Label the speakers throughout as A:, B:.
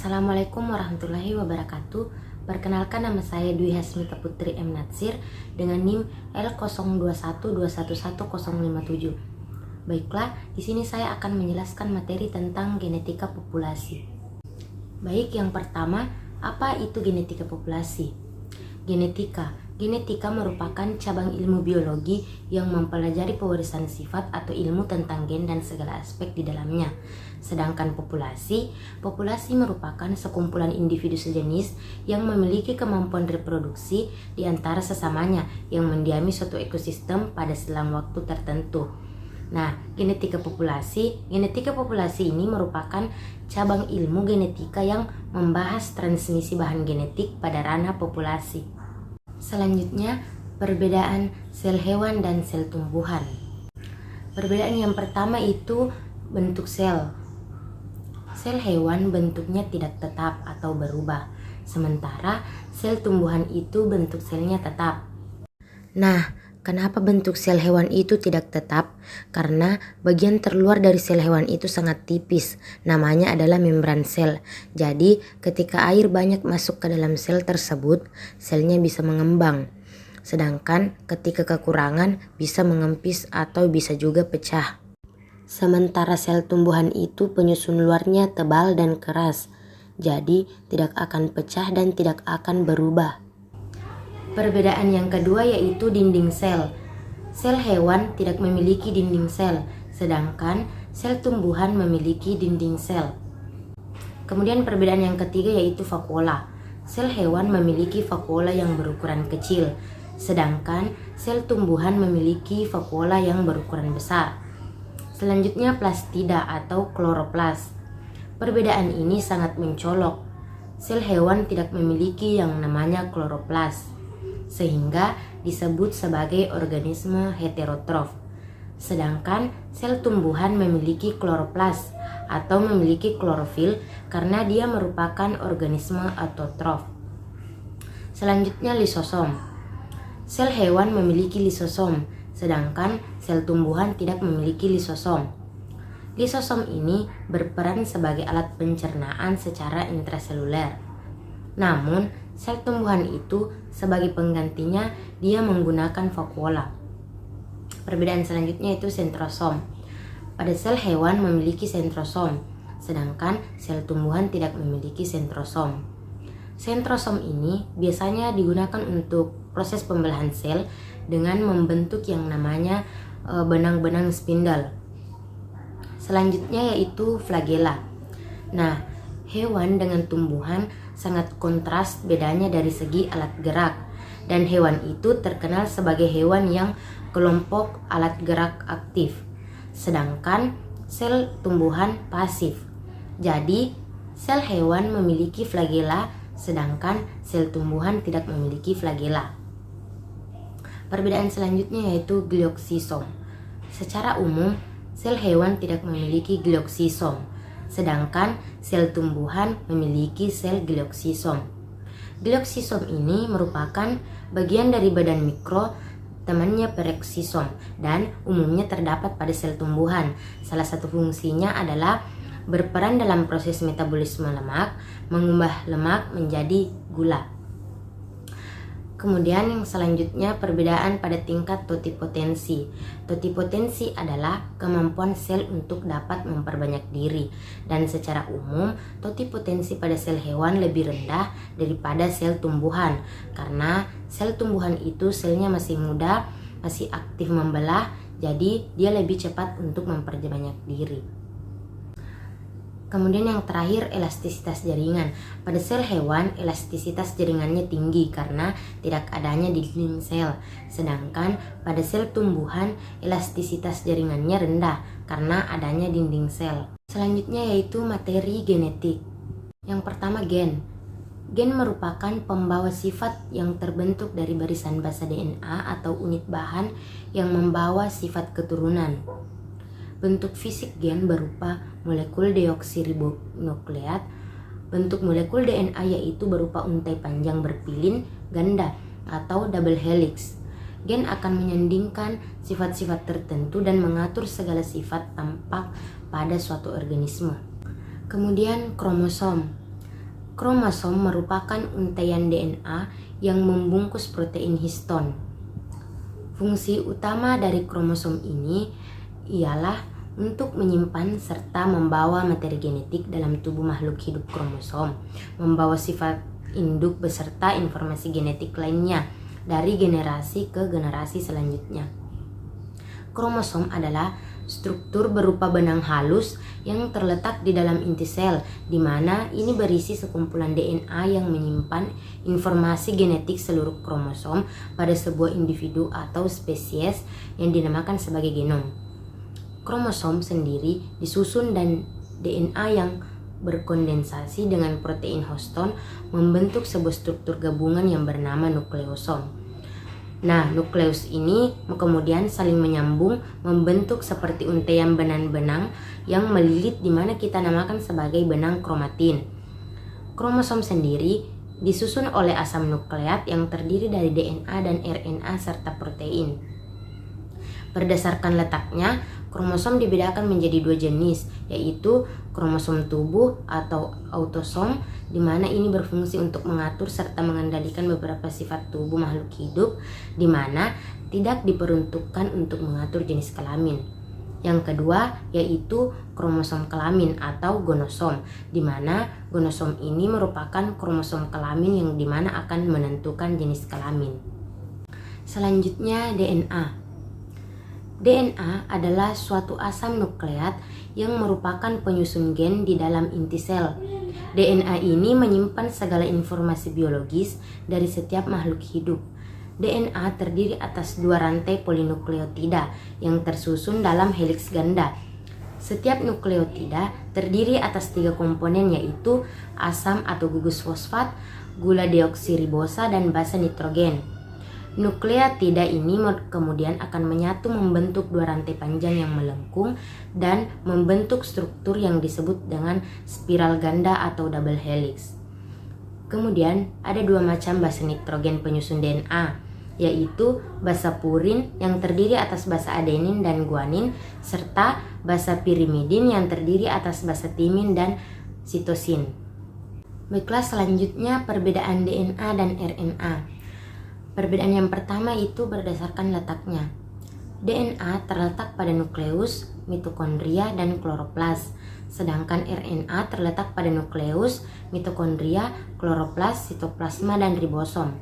A: Assalamualaikum warahmatullahi wabarakatuh. Perkenalkan, nama saya Dwi Hasmita Putri M. Natsir dengan NIM L0212111057. Baiklah, di sini saya akan menjelaskan materi tentang genetika populasi. Baik, yang pertama, apa itu genetika populasi? Genetika merupakan cabang ilmu biologi yang mempelajari pewarisan sifat atau ilmu tentang gen dan segala aspek di dalamnya. Sedangkan populasi merupakan sekumpulan individu sejenis yang memiliki kemampuan reproduksi di antara sesamanya yang mendiami suatu ekosistem pada selang waktu tertentu. Nah, genetika populasi ini merupakan cabang ilmu genetika yang membahas transmisi bahan genetik pada ranah populasi. Selanjutnya, perbedaan sel hewan dan sel tumbuhan. Perbedaan yang pertama itu bentuk sel. Sel hewan bentuknya tidak tetap atau berubah, sementara sel tumbuhan itu bentuk selnya tetap. Nah, kenapa bentuk sel hewan itu tidak tetap? Karena bagian terluar dari sel hewan itu sangat tipis, namanya adalah membran sel. Jadi, ketika air banyak masuk ke dalam sel tersebut, selnya bisa mengembang. Sedangkan ketika kekurangan bisa mengempis atau bisa juga pecah. Sementara sel tumbuhan itu penyusun luarnya tebal dan keras, jadi tidak akan pecah dan tidak akan berubah. Perbedaan yang kedua yaitu dinding sel. Sel hewan tidak memiliki dinding sel, sedangkan sel tumbuhan memiliki dinding sel. Kemudian perbedaan yang ketiga yaitu vakuola. Sel hewan memiliki vakuola yang berukuran kecil, sedangkan sel tumbuhan memiliki vakuola yang berukuran besar. Selanjutnya plastida atau kloroplas. Perbedaan ini sangat mencolok. Sel hewan tidak memiliki yang namanya kloroplas, sehingga disebut sebagai organisme heterotrof. Sedangkan sel tumbuhan memiliki kloroplas atau memiliki klorofil karena dia merupakan organisme autotrof. Selanjutnya lisosom. Sel hewan memiliki lisosom, sedangkan sel tumbuhan tidak memiliki lisosom. Lisosom ini berperan sebagai alat pencernaan secara intraseluler. Namun, sel tumbuhan itu sebagai penggantinya dia menggunakan vakuola. Perbedaan selanjutnya itu sentrosom. Pada sel hewan memiliki sentrosom, sedangkan sel tumbuhan tidak memiliki sentrosom. Sentrosom ini biasanya digunakan untuk proses pembelahan sel dengan membentuk yang namanya benang-benang spindle. Selanjutnya yaitu flagela. Nah, hewan dengan tumbuhan sangat kontras bedanya dari segi alat gerak, dan hewan itu terkenal sebagai hewan yang kelompok alat gerak aktif, sedangkan sel tumbuhan pasif. Jadi, sel hewan memiliki flagela, sedangkan sel tumbuhan tidak memiliki flagela. Perbedaan selanjutnya yaitu glioksisom. Secara umum, sel hewan tidak memiliki glioksisom, sedangkan sel tumbuhan memiliki sel glioksisom. Glioksisom ini merupakan bagian dari badan mikro, temannya peroksisom, dan umumnya terdapat pada sel tumbuhan. Salah satu fungsinya adalah berperan dalam proses metabolisme lemak, mengubah lemak menjadi gula. Kemudian yang selanjutnya perbedaan pada tingkat totipotensi. Totipotensi adalah kemampuan sel untuk dapat memperbanyak diri, dan secara umum totipotensi pada sel hewan lebih rendah daripada sel tumbuhan karena sel tumbuhan itu selnya masih muda, masih aktif membelah, jadi dia lebih cepat untuk memperbanyak diri. Kemudian yang terakhir, elastisitas jaringan. Pada sel hewan, elastisitas jaringannya tinggi karena tidak adanya dinding sel. Sedangkan pada sel tumbuhan, elastisitas jaringannya rendah karena adanya dinding sel. Selanjutnya yaitu materi genetik. Yang pertama, gen. Gen merupakan pembawa sifat yang terbentuk dari barisan basa DNA atau unit bahan yang membawa sifat keturunan. Bentuk fisik gen berupa molekul deoksiribonukleat. Bentuk molekul DNA yaitu berupa untai panjang berpilin ganda atau double helix. Gen akan menyandingkan sifat-sifat tertentu dan mengatur segala sifat tampak pada suatu organisme. Kemudian kromosom. Kromosom merupakan untaian DNA yang membungkus protein histon. Fungsi utama dari kromosom ini ialah untuk menyimpan serta membawa materi genetik dalam tubuh makhluk hidup. Kromosom membawa sifat induk beserta informasi genetik lainnya dari generasi ke generasi selanjutnya. Kromosom adalah struktur berupa benang halus yang terletak di dalam inti sel, di mana ini berisi sekumpulan DNA yang menyimpan informasi genetik seluruh kromosom pada sebuah individu atau spesies yang dinamakan sebagai genom. Kromosom sendiri disusun dan DNA yang berkondensasi dengan protein histon membentuk sebuah struktur gabungan yang bernama nukleosom. Nah, nukleus ini kemudian saling menyambung membentuk seperti untaian benang-benang yang melilit, di mana kita namakan sebagai benang kromatin. Kromosom sendiri disusun oleh asam nukleat yang terdiri dari DNA dan RNA serta protein. Berdasarkan letaknya, kromosom dibedakan menjadi dua jenis, yaitu kromosom tubuh atau autosom, di mana ini berfungsi untuk mengatur serta mengendalikan beberapa sifat tubuh makhluk hidup, di mana tidak diperuntukkan untuk mengatur jenis kelamin. Yang kedua yaitu kromosom kelamin atau gonosom, di mana gonosom ini merupakan kromosom kelamin yang dimana akan menentukan jenis kelamin. Selanjutnya DNA. DNA adalah suatu asam nukleat yang merupakan penyusun gen di dalam inti sel. DNA ini menyimpan segala informasi biologis dari setiap makhluk hidup. DNA terdiri atas dua rantai polinukleotida yang tersusun dalam heliks ganda. Setiap nukleotida terdiri atas tiga komponen, yaitu asam atau gugus fosfat, gula deoksiribosa, dan basa nitrogen. Nukleotida ini kemudian akan menyatu membentuk dua rantai panjang yang melengkung dan membentuk struktur yang disebut dengan spiral ganda atau double helix. Kemudian ada dua macam basa nitrogen penyusun DNA, yaitu basa purin yang terdiri atas basa adenin dan guanin, serta basa pirimidin yang terdiri atas basa timin dan sitosin. Baiklah, selanjutnya perbedaan DNA dan RNA. Perbedaan yang pertama itu berdasarkan letaknya. DNA terletak pada nukleus, mitokondria, dan kloroplas, sedangkan RNA terletak pada nukleus, mitokondria, kloroplas, sitoplasma, dan ribosom.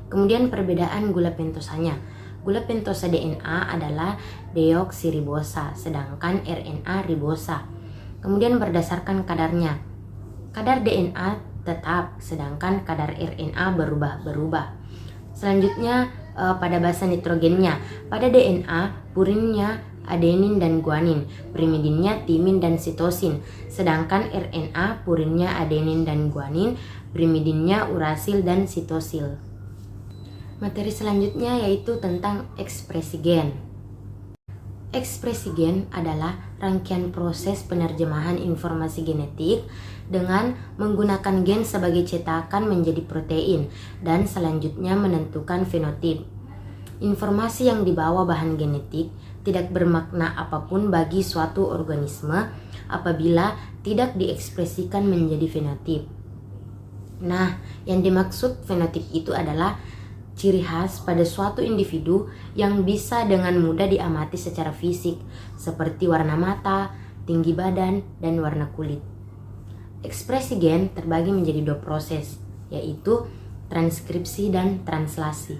A: Kemudian perbedaan gula pentosanya. Gula pentosa DNA adalah deoksiribosa, sedangkan RNA ribosa. Kemudian berdasarkan kadarnya. Kadar DNA tetap, sedangkan kadar RNA berubah-berubah. Selanjutnya pada basa nitrogennya. Pada DNA, purinnya adenin dan guanin, pirimidinnya timin dan sitosin. Sedangkan RNA, purinnya adenin dan guanin, pirimidinnya urasil dan sitosil. Materi selanjutnya yaitu tentang ekspresi gen. Ekspresi gen adalah rangkaian proses penerjemahan informasi genetik dengan menggunakan gen sebagai cetakan menjadi protein dan selanjutnya menentukan fenotip. Informasi yang dibawa bahan genetik tidak bermakna apapun bagi suatu organisme apabila tidak diekspresikan menjadi fenotip. Nah, yang dimaksud fenotip itu adalah ciri khas pada suatu individu yang bisa dengan mudah diamati secara fisik, seperti warna mata, tinggi badan, dan warna kulit. Ekspresi gen terbagi menjadi dua proses, yaitu transkripsi dan translasi.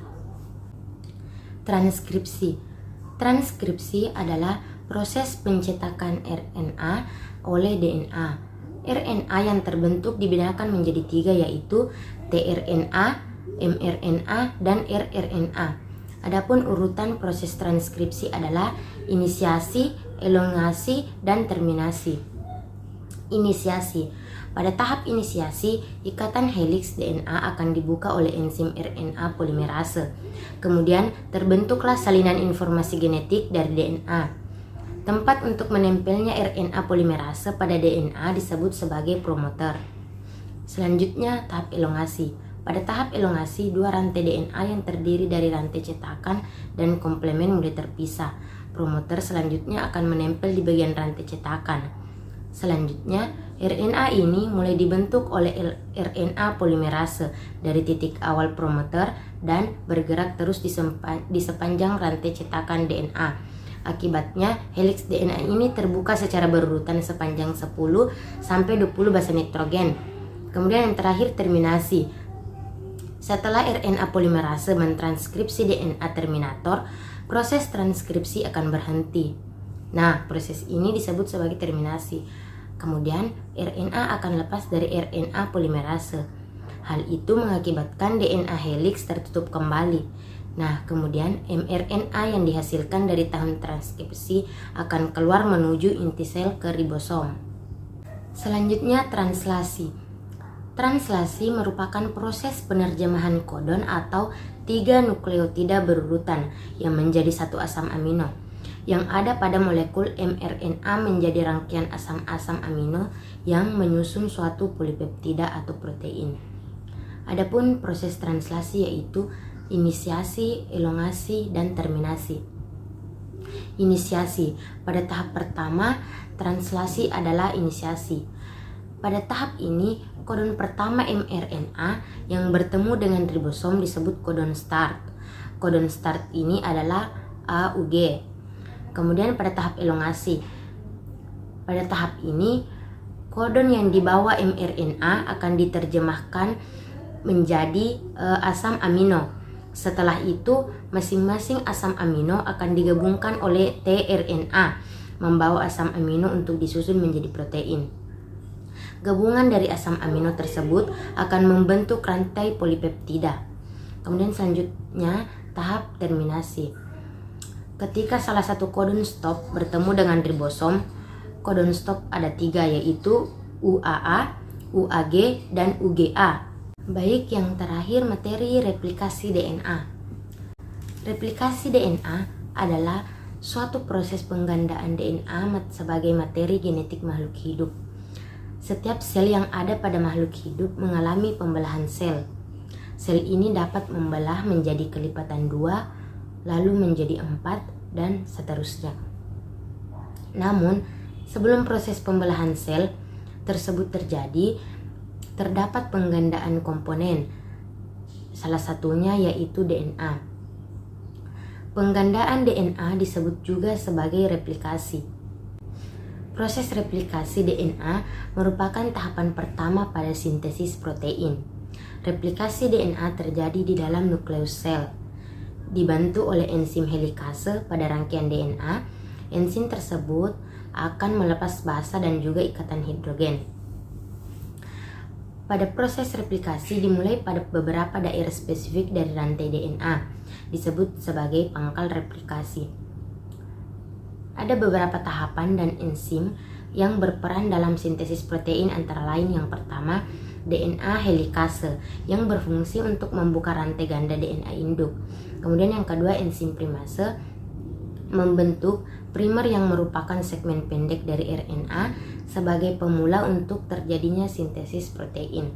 A: Transkripsi adalah proses pencetakan RNA oleh DNA. RNA yang terbentuk dibedakan menjadi tiga, yaitu tRNA, mRNA, dan rRNA. Adapun urutan proses transkripsi adalah inisiasi, elongasi, dan terminasi. Inisiasi. Pada tahap inisiasi, ikatan heliks DNA akan dibuka oleh enzim RNA polimerase. Kemudian terbentuklah salinan informasi genetik dari DNA. Tempat untuk menempelnya RNA polimerase pada DNA disebut sebagai promoter. Selanjutnya tahap elongasi. Pada tahap elongasi, dua rantai DNA yang terdiri dari rantai cetakan dan komplemen mulai terpisah. Promoter selanjutnya akan menempel di bagian rantai cetakan. Selanjutnya, RNA ini mulai dibentuk oleh RNA polimerase dari titik awal promoter dan bergerak terus di sepanjang rantai cetakan DNA. Akibatnya, heliks DNA ini terbuka secara berurutan sepanjang 10 sampai 20 basa nitrogen. Kemudian yang terakhir, terminasi. Setelah RNA polimerase mentranskripsi DNA terminator, proses transkripsi akan berhenti. Nah, proses ini disebut sebagai terminasi. Kemudian, RNA akan lepas dari RNA polimerase. Hal itu mengakibatkan DNA heliks tertutup kembali. Nah, kemudian mRNA yang dihasilkan dari tahun transkripsi akan keluar menuju inti sel ke ribosom. Selanjutnya, translasi. Translasi merupakan proses penerjemahan kodon atau 3 nukleotida berurutan yang menjadi satu asam amino yang ada pada molekul mRNA menjadi rangkaian asam-asam amino yang menyusun suatu polipeptida atau protein. Adapun proses translasi yaitu inisiasi, elongasi, dan terminasi. Inisiasi. Pada tahap pertama, translasi adalah inisiasi. Pada tahap ini, kodon pertama mRNA yang bertemu dengan ribosom disebut kodon start. Kodon start ini adalah AUG. Kemudian pada tahap elongasi. Pada tahap ini, kodon yang dibawa mRNA akan diterjemahkan menjadi asam amino. Setelah itu, masing-masing asam amino akan digabungkan oleh tRNA, membawa asam amino untuk disusun menjadi protein. Gabungan dari asam amino tersebut akan membentuk rantai polipeptida. Kemudian selanjutnya tahap terminasi. Ketika salah satu kodon stop bertemu dengan ribosom, kodon stop ada 3 yaitu UAA, UAG, dan UGA. Baik, yang terakhir materi replikasi DNA. Replikasi DNA adalah suatu proses penggandaan DNA sebagai materi genetik makhluk hidup. Setiap sel yang ada pada makhluk hidup mengalami pembelahan sel. Sel ini dapat membelah menjadi kelipatan 2, lalu menjadi 4, dan seterusnya. Namun, sebelum proses pembelahan sel tersebut terjadi, terdapat penggandaan komponen. Salah satunya yaitu DNA. Penggandaan DNA disebut juga sebagai replikasi. Proses replikasi DNA merupakan tahapan pertama pada sintesis protein. Replikasi DNA terjadi di dalam nukleus sel. Dibantu oleh enzim helikase pada rangkaian DNA, enzim tersebut akan melepas basa dan juga ikatan hidrogen. Pada proses replikasi dimulai pada beberapa daerah spesifik dari rantai DNA, disebut sebagai pangkal replikasi. Ada beberapa tahapan dan enzim yang berperan dalam sintesis protein, antara lain yang pertama, DNA helikase yang berfungsi untuk membuka rantai ganda DNA induk. Kemudian yang kedua, enzim primase membentuk primer yang merupakan segmen pendek dari RNA sebagai pemula untuk terjadinya sintesis protein.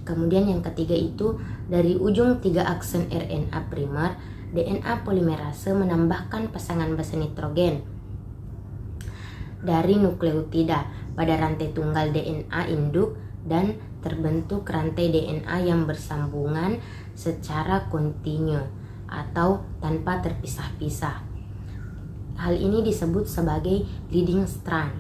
A: Kemudian yang ketiga itu, dari ujung 3 akson RNA primer, DNA polimerase menambahkan pasangan basa nitrogen dari nukleotida pada rantai tunggal DNA induk dan terbentuk rantai DNA yang bersambungan secara kontinu atau tanpa terpisah-pisah. Hal ini disebut sebagai leading strand.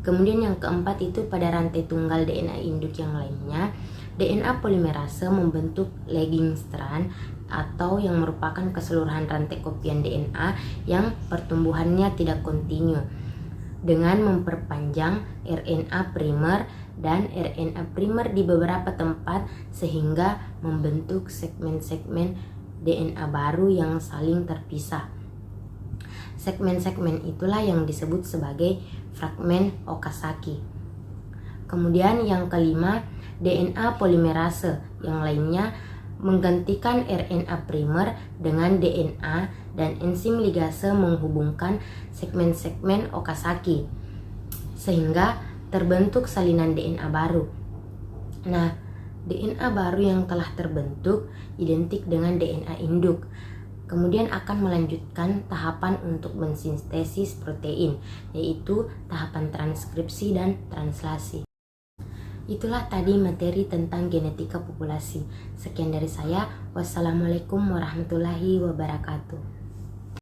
A: Kemudian yang keempat itu, pada rantai tunggal DNA induk yang lainnya, DNA polimerase membentuk lagging strand atau yang merupakan keseluruhan rantai kopian DNA yang pertumbuhannya tidak kontinu, dengan memperpanjang RNA primer dan RNA primer di beberapa tempat sehingga membentuk segmen-segmen DNA baru yang saling terpisah. Segmen-segmen itulah yang disebut sebagai fragmen Okazaki. Kemudian yang kelima, DNA polimerase yang lainnya menggantikan RNA primer dengan DNA dan enzim ligase menghubungkan segmen-segmen Okazaki sehingga terbentuk salinan DNA baru. Nah, DNA baru yang telah terbentuk identik dengan DNA induk. Kemudian akan melanjutkan tahapan untuk mensintesis protein, yaitu tahapan transkripsi dan translasi. Itulah tadi materi tentang genetika populasi. Sekian dari saya. Wassalamualaikum warahmatullahi wabarakatuh.